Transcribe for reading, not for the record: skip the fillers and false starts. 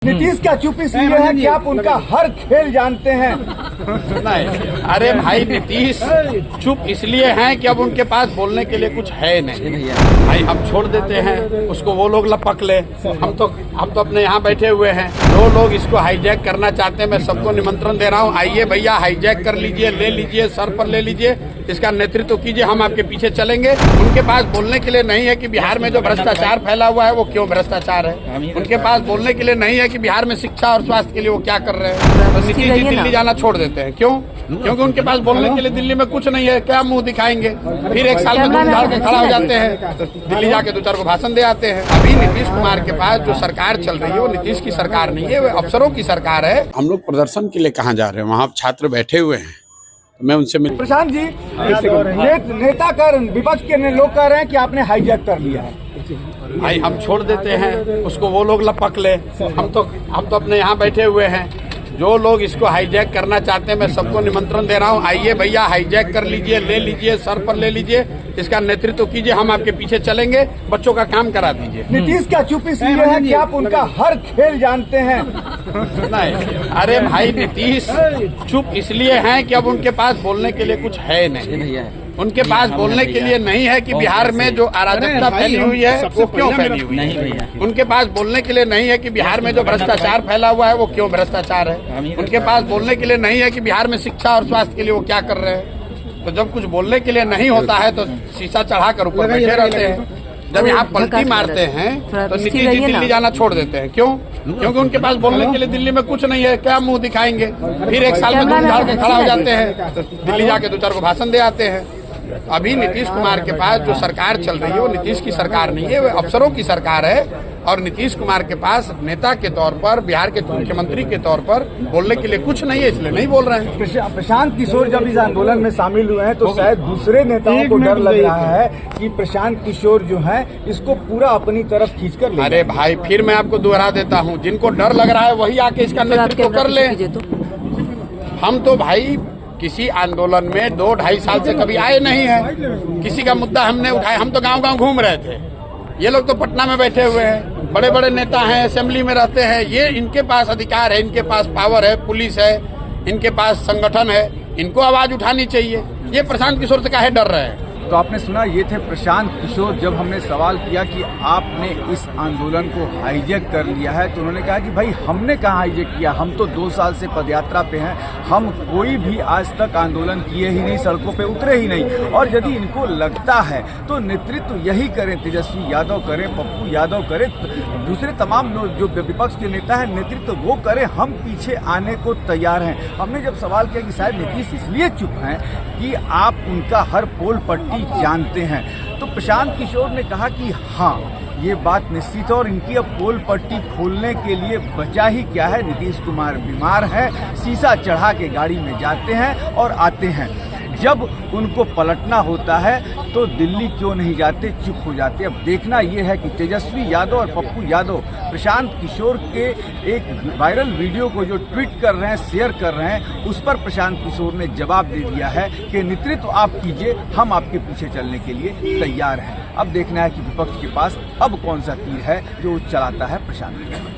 नीतीश का चुप इसलिए है कि आप उनका हर खेल जानते हैं। नहीं, अरे भाई नीतीश चुप इसलिए हैं कि अब उनके पास बोलने के लिए कुछ है नहीं। भाई हम छोड़ देते हैं उसको, वो लोग लपक ले। हम तो अपने यहाँ बैठे हुए हैं। जो लोग इसको हाईजैक करना चाहते हैं, मैं सबको निमंत्रण दे रहा हूँ, आइए भैया हाईजैक कर लीजिए, ले लीजिए, सर पर ले लीजिए, इसका नेतृत्व कीजिए, हम आपके पीछे चलेंगे। उनके पास बोलने के लिए नहीं है कि बिहार में जो भ्रष्टाचार फैला हुआ है वो क्यों भ्रष्टाचार है। उनके पास बोलने के लिए नहीं है कि बिहार में शिक्षा और स्वास्थ्य के लिए वो क्या कर रहे हैं। तो नीतीश जी दिल्ली जाना छोड़ देते हैं। क्यों? क्योंकि उनके पास बोलने के लिए दिल्ली में कुछ नहीं है। क्या मुंह दिखाएंगे? फिर एक साल में दूध झाड़ के खड़ा हो जाते हैं, दिल्ली जाके दो चार को भाषण दे आते हैं। अभी नीतीश कुमार के पास जो सरकार चल रही है वो नीतीश की सरकार नहीं है, वो अफसरों की सरकार है। हम लोग प्रदर्शन के लिए कहाँ जा रहे हैं? वहाँ छात्र बैठे हुए हैं, मैं उनसे मिल। प्रशांत जी, नेता कर विपक्ष के लोग कह रहे हैं कि आपने हाईजैक कर लिया है। भाई हम छोड़ देते हैं उसको, वो लोग लपक ले। हम तो अपने यहाँ बैठे हुए हैं। जो लोग इसको हाईजैक करना चाहते हैं, मैं सबको निमंत्रण दे रहा हूँ, आइए भैया हाईजैक कर लीजिए, ले लीजिए, सर पर ले लीजिए, इसका नेतृत्व कीजिए, हम आपके पीछे चलेंगे, बच्चों का काम करा दीजिए। नीतीश का चुप इसलिए है कि आप उनका हर खेल जानते हैं। नहीं, अरे भाई नीतीश चुप इसलिए हैं कि अब उनके पास बोलने के लिए कुछ है नहीं। उनके पास बोलने के लिए नहीं है कि बिहार में जो अराजकता फैली हुई है वो क्यों फैली हुई है। उनके पास बोलने के लिए नहीं है कि बिहार में जो भ्रष्टाचार फैला हुआ है वो क्यों भ्रष्टाचार है। उनके पास बोलने के लिए नहीं है कि बिहार में शिक्षा और स्वास्थ्य के लिए वो क्या कर रहे हैं। तो जब कुछ बोलने के लिए नहीं होता है तो शीशा चढ़ा कर ऊपर बैठे रहते हैं। जब यहाँ पलटी मारते हैं तो नीतीश जी दिल्ली जाना छोड़ देते हैं। क्यों? क्योंकि उनके पास बोलने के लिए दिल्ली में कुछ नहीं है। क्या मुंह दिखाएंगे? फिर एक साल में दूध झाड़ के खड़ा हो जाते हैं, दिल्ली जाके दो चार को भाषण दे आते हैं। अभी नीतीश कुमार के पास जो सरकार चल रही है वो नीतीश की सरकार नहीं है, वो अफसरों की सरकार है। और नीतीश कुमार के पास नेता के तौर पर, बिहार के मुख्यमंत्री के तौर पर बोलने के लिए कुछ नहीं है, इसलिए नहीं बोल रहे हैं। प्रशांत किशोर जब इस आंदोलन में शामिल हुए हैं तो शायद दूसरे नेताओं को डर लग रहा है कि प्रशांत किशोर जो है इसको पूरा अपनी तरफ खींचकर ले। अरे भाई फिर मैं आपको दोहरा देता हूँ, जिनको डर लग रहा है वही आके इसका नेतृत्व कर ले। हम तो भाई किसी आंदोलन में 2-2.5 साल से कभी आए नहीं है। किसी का मुद्दा हमने उठाया, हम तो गांव-गांव घूम रहे थे। ये लोग तो पटना में बैठे हुए हैं, बड़े बड़े नेता हैं, असेंबली में रहते हैं। ये इनके पास अधिकार है, इनके पास पावर है, पुलिस है, इनके पास संगठन है, इनको आवाज उठानी चाहिए। ये प्रशांत किशोर से काहे डर रहे हैं? तो आपने सुना, ये थे प्रशांत किशोर। जब हमने सवाल किया कि आपने इस आंदोलन को हाईजैक कर लिया है तो उन्होंने कहा कि भाई हमने कहाँ हाईजैक किया, हम तो 2 साल से पदयात्रा पे हैं, हम कोई भी आज तक आंदोलन किए ही नहीं, सड़कों पे उतरे ही नहीं। और यदि इनको लगता है तो नेतृत्व यही करें, तेजस्वी यादव करें, पप्पू यादव करें, दूसरे तमाम लोग जो विपक्ष के नेता हैं नेतृत्व वो करें, हम पीछे आने को तैयार हैं। हमने जब सवाल किया कि शायद नीतीश इसलिए चुप हैं कि आप उनका हर पोल पट्टी जानते हैं, तो प्रशांत किशोर ने कहा कि हाँ, ये बात निश्चित है और इनकी अब पोल पट्टी खोलने के लिए बचा ही क्या है। नीतीश कुमार बीमार है, शीशा चढ़ा के गाड़ी में जाते हैं और आते हैं। जब उनको पलटना होता है तो दिल्ली क्यों नहीं जाते, चुप हो जाते। अब देखना यह है कि तेजस्वी यादव और पप्पू यादव प्रशांत किशोर के एक वायरल वीडियो को जो ट्वीट कर रहे हैं, शेयर कर रहे हैं, उस पर प्रशांत किशोर ने जवाब दे दिया है कि नेतृत्व आप कीजिए, हम आपके पीछे चलने के लिए तैयार हैं। अब देखना है कि विपक्ष के पास अब कौन सा तीर है जो चलाता है प्रशांत किशोर।